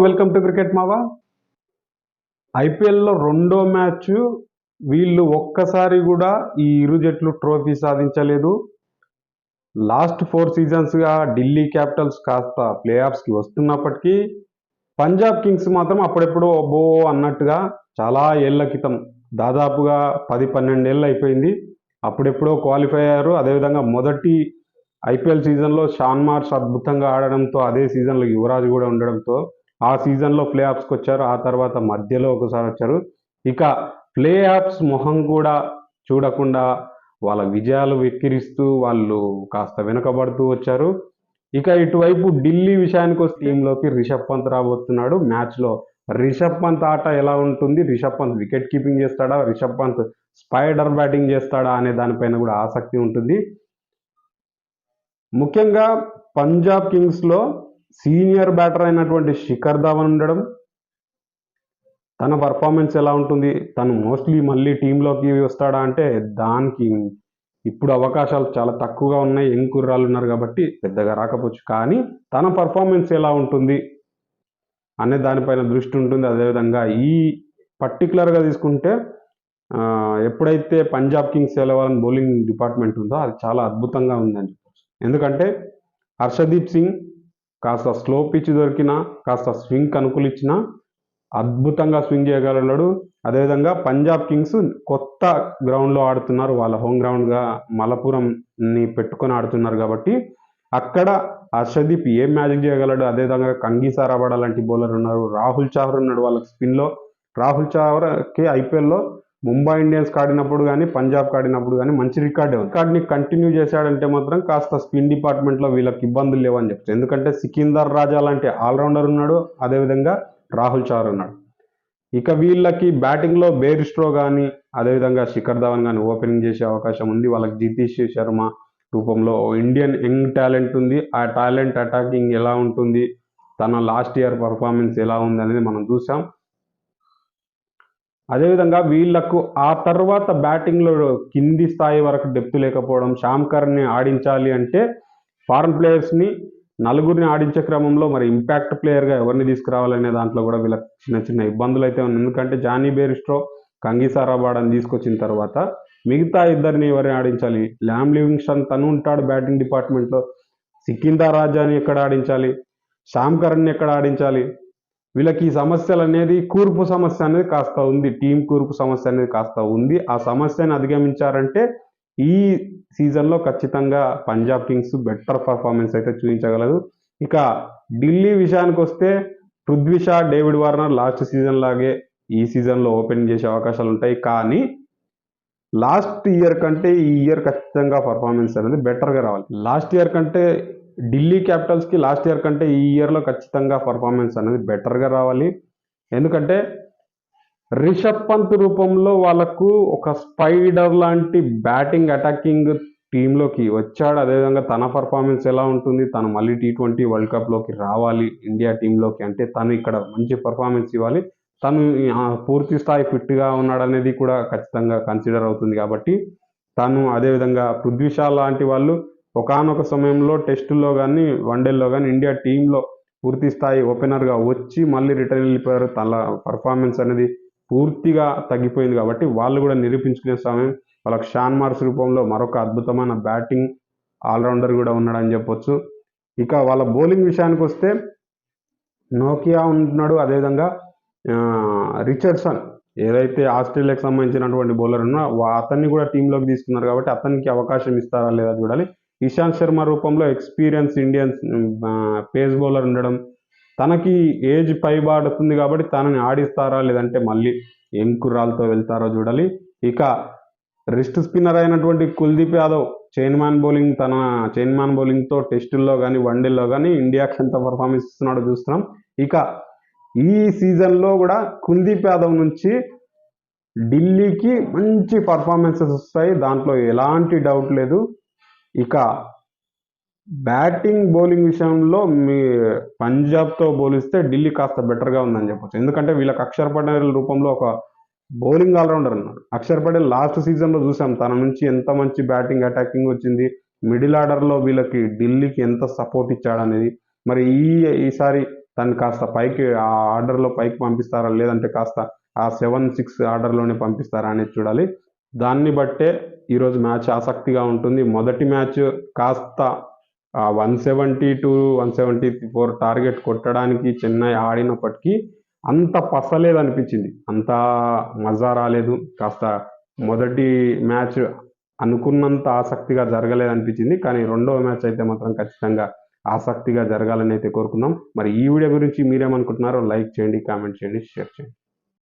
Welcome to cricket మావా. ఐపీఎల్లో రెండో మ్యాచ్ వీళ్ళు ఒక్కసారి కూడా ఈ ఇరు జట్లు ట్రోఫీ సాధించలేదు. లాస్ట్ 4 సీజన్స్గా ఢిల్లీ క్యాపిటల్స్ కాస్త ప్లే ఆఫ్స్కి వస్తున్నప్పటికీ పంజాబ్ కింగ్స్ మాత్రం అప్పుడెప్పుడో అబ్బో అన్నట్టుగా చాలా ఏళ్ల క్రితం దాదాపుగా 10-12 ఏళ్ళు అయిపోయింది. అప్పుడెప్పుడో క్వాలిఫై అయ్యారు. అదేవిధంగా మొదటి ఐపీఎల్ సీజన్లో షాన్ మార్ష్ అద్భుతంగా ఆడడంతో, అదే సీజన్లో యువరాజ్ కూడా ఉండడంతో ఆ సీజన్లో ప్లే ఆఫ్స్కి వచ్చారు. ఆ తర్వాత మధ్యలో ఒకసారి వచ్చారు. ఇక ప్లే ఆఫ్స్ మొహం కూడా చూడకుండా వాళ్ళ విజయాలు వెక్కిరిస్తూ వాళ్ళు కాస్త వెనుకబడుతూ వచ్చారు. ఇక ఇటువైపు ఢిల్లీ విషయానికి వస్తే టీంలోకి రిషబ్ పంత్ రాబోతున్నాడు. మ్యాచ్లో రిషబ్ పంత్ ఆట ఎలా ఉంటుంది, రిషబ్ పంత్ వికెట్ కీపింగ్ చేస్తాడా, రిషబ్ పంత్ స్పైడర్ బ్యాటింగ్ చేస్తాడా అనే దానిపైన కూడా ఆసక్తి ఉంటుంది. ముఖ్యంగా పంజాబ్ కింగ్స్లో సీనియర్ బ్యాటర్ అయినటువంటి శిఖర్ ధవన్ ఉండడం, తన పర్ఫార్మెన్స్ ఎలా ఉంటుంది, తను మోస్ట్లీ మళ్ళీ టీంలోకి వస్తాడా అంటే దానికి ఇప్పుడు అవకాశాలు చాలా తక్కువగా ఉన్నాయి. యంగ్ కుర్రాళ్ళు ఉన్నారు కాబట్టి పెద్దగా రాకపోవచ్చు. కానీ తన పర్ఫార్మెన్స్ ఎలా ఉంటుంది అనే దానిపైన దృష్టి ఉంటుంది. అదేవిధంగా ఈ పర్టికులర్గా తీసుకుంటే ఎప్పుడైతే పంజాబ్ కింగ్స్ 11 బౌలింగ్ డిపార్ట్మెంట్ ఉందో అది చాలా అద్భుతంగా ఉందని చెప్పచ్చు. ఎందుకంటే హర్షదీప్ సింగ్ కాస్త స్లో పిచ్ దొరికినా, కాస్త స్వింగ్ అనుకూలించినా అద్భుతంగా స్వింగ్ చేయగలడు. అదేవిధంగా పంజాబ్ కింగ్స్ కొత్త గ్రౌండ్లో ఆడుతున్నారు. వాళ్ళ హోమ్ గ్రౌండ్గా మలపురంని పెట్టుకొని ఆడుతున్నారు కాబట్టి అక్కడ హర్షదీప్ ఏం మ్యాజిక్ చేయగలడు. అదేవిధంగా కంగీసా రబాడా లాంటి బౌలర్ ఉన్నారు. రాహుల్ చావ్రా ఉన్నాడు వాళ్ళకి స్పిన్లో. రాహుల్ చావ్రాకి ఐపీఎల్లో ముంబై ఇండియన్స్కి ఆడినప్పుడు కానీ, పంజాబ్కి ఆడినప్పుడు కానీ మంచి రికార్డ్ని కంటిన్యూ చేశాడంటే మాత్రం కాస్త స్పిన్ డిపార్ట్మెంట్లో వీళ్ళకి ఇబ్బందులు లేవని చెప్తారు. ఎందుకంటే సికిందర్ రాజా లాంటి ఆల్రౌండర్ ఉన్నాడు. అదేవిధంగా రాహుల్ చావ్రా ఉన్నాడు. ఇక వీళ్ళకి బ్యాటింగ్లో బేర్స్ట్రో కానీ, అదేవిధంగా శిఖర్ ధవన్ కానీ ఓపెనింగ్ చేసే అవకాశం ఉంది. వాళ్ళకి జితేష్ శర్మ రూపంలో ఇండియన్ యంగ్ టాలెంట్ ఉంది. ఆ టాలెంట్ అటాకింగ్ ఎలా ఉంటుంది, తన లాస్ట్ ఇయర్ పర్ఫార్మెన్స్ ఎలా ఉంది అనేది మనం చూసాం. అదేవిధంగా వీళ్లకు ఆ తర్వాత బ్యాటింగ్లో కింది స్థాయి వరకు డెప్త్ లేకపోవడం, శ్యామ్ కర్ని ఆడించాలి అంటే ఫారెన్ ప్లేయర్స్ని నలుగురిని ఆడించే క్రమంలో మరి ఇంపాక్ట్ ప్లేయర్గా ఎవరిని తీసుకురావాలనే దాంట్లో కూడా వీళ్ళకి చిన్న చిన్న ఇబ్బందులు అయితే ఉన్నాయి. ఎందుకంటే జానీ బేర్స్ట్రో, కంగీసా రబాడాని తీసుకొచ్చిన తర్వాత మిగతా ఇద్దరిని ఎవరిని ఆడించాలి? ల్యామ్ లివింగ్స్టన్ తను ఉంటాడు బ్యాటింగ్ డిపార్ట్మెంట్లో. సికిందర్ రాజాని ఎక్కడ ఆడించాలి? శ్యామ్ కర్ని ఎక్కడ ఆడించాలి? వీళ్ళకి ఈ సమస్యలు అనేది కూర్పు సమస్య అనేది కాస్త ఉంది. టీం కూర్పు సమస్య అనేది కాస్త ఉంది. ఆ సమస్యను అధిగమించారంటే ఈ సీజన్లో ఖచ్చితంగా పంజాబ్ కింగ్స్ బెటర్ పర్ఫార్మెన్స్ అయితే చూపించగలదు. ఇక ఢిల్లీ విషయానికి వస్తే Prithvi Shah, David Warner last season లాగే ఈ సీజన్లో ఓపెనింగ్ చేసే అవకాశాలు ఉంటాయి. కానీ లాస్ట్ ఇయర్ కంటే ఈ ఇయర్ ఖచ్చితంగా పర్ఫార్మెన్స్ అనేది బెటర్గా రావాలి. లాస్ట్ ఇయర్ కంటే ఢిల్లీ క్యాపిటల్స్కి లాస్ట్ ఇయర్ కంటే ఈ ఇయర్లో ఖచ్చితంగా పర్ఫార్మెన్స్ అనేది బెటర్గా రావాలి. ఎందుకంటే రిషబ్ పంత్ రూపంలో వాళ్ళకు ఒక స్పైడర్ లాంటి బ్యాటింగ్ అటాకింగ్ టీంలోకి వచ్చాడు. అదేవిధంగా తన పర్ఫార్మెన్స్ ఎలా ఉంటుంది, తను మళ్ళీ T20 వరల్డ్ కప్లోకి రావాలి ఇండియా టీంలోకి అంటే తను ఇక్కడ మంచి పర్ఫార్మెన్స్ ఇవ్వాలి. తను పూర్తి స్థాయి ఫిట్గా ఉన్నాడనేది కూడా ఖచ్చితంగా కన్సిడర్ అవుతుంది. కాబట్టి తను అదేవిధంగా పృథ్వీ షా లాంటి వాళ్ళు ఒకానొక సమయంలో టెస్టుల్లో కానీ, వన్డేల్లో కానీ ఇండియా టీంలో పూర్తి స్థాయి ఓపెనర్గా వచ్చి మళ్ళీ రిటర్న్ వెళ్ళిపోయారు. తన పర్ఫార్మెన్స్ అనేది పూర్తిగా తగ్గిపోయింది కాబట్టి వాళ్ళు కూడా నిరూపించుకునే సమయం. వాళ్ళకి షాన్ మార్ష్ రూపంలో మరొక అద్భుతమైన బ్యాటింగ్ ఆల్రౌండర్ కూడా ఉన్నాడని చెప్పొచ్చు. ఇక వాళ్ళ బౌలింగ్ విషయానికి వస్తే నోకియా ఉంటున్నాడు. అదేవిధంగా రిచర్డ్సన్ ఏదైతే ఆస్ట్రేలియాకి సంబంధించినటువంటి బౌలర్ ఉన్నా అతన్ని కూడా టీంలోకి తీసుకున్నారు కాబట్టి అతనికి అవకాశం ఇస్తారా లేదా చూడాలి. ఇషాంత్ శర్మ రూపంలో ఎక్స్పీరియన్స్ ఇండియన్ పేస్ బౌలర్ ఉండడం, తనకి ఏజ్ పైబాడుతుంది కాబట్టి తనని ఆడిస్తారా లేదంటే మళ్ళీ యంగ్ కుర్రాలతో వెళ్తారో చూడాలి. ఇక రిస్ట్ స్పిన్నర్ అయినటువంటి కుల్దీప్ యాదవ్ చైన్మ్యాన్ బౌలింగ్తో టెస్టుల్లో కానీ, వన్డేల్లో కానీ ఇండియాకి ఎంత పర్ఫార్మెన్స్ ఇస్తున్నాడో చూస్తున్నాం. ఇక ఈ సీజన్లో కూడా కుల్దీప్ యాదవ్ నుంచి ఢిల్లీకి మంచి పర్ఫార్మెన్సెస్ వస్తాయి, దాంట్లో ఎలాంటి డౌట్ లేదు. ఇక బ్యాటింగ్ బౌలింగ్ విషయంలో మీ పంజాబ్తో పోలిస్తే ఢిల్లీ కాస్త బెటర్గా ఉందని చెప్పొచ్చు. ఎందుకంటే వీళ్ళకి అక్షర్ పటేల్ రూపంలో ఒక బౌలింగ్ ఆల్రౌండర్ ఉన్నారు. అక్షర్ పటేల్ లాస్ట్ సీజన్లో చూసాం తన నుంచి ఎంత మంచి బ్యాటింగ్ అటాకింగ్ వచ్చింది. మిడిల్ ఆర్డర్లో వీళ్ళకి ఢిల్లీకి ఎంత సపోర్ట్ ఇచ్చాడనేది. మరి ఈసారి తను కాస్త పైకి ఆ ఆర్డర్లో పైకి పంపిస్తారా, లేదంటే కాస్త ఆ 7-6 ఆర్డర్లోనే పంపిస్తారా అనేది చూడాలి. దాన్ని బట్టే ఈరోజు మ్యాచ్ ఆసక్తిగా ఉంటుంది. మొదటి మ్యాచ్ కాస్త 170-174 టార్గెట్ కొట్టడానికి చెన్నై ఆడినప్పటికీ అంత పసలేదనిపించింది, అంత మజా రాలేదు. కాస్త మొదటి మ్యాచ్ అనుకున్నంత ఆసక్తిగా జరగలేదనిపించింది. కానీ రెండవ మ్యాచ్ అయితే మాత్రం ఖచ్చితంగా ఆసక్తిగా జరగాలని అయితే కోరుకుందాం. మరి ఈ వీడియో గురించి మీరేమనుకుంటున్నారో లైక్ చేయండి, కామెంట్ చేయండి, షేర్ చేయండి.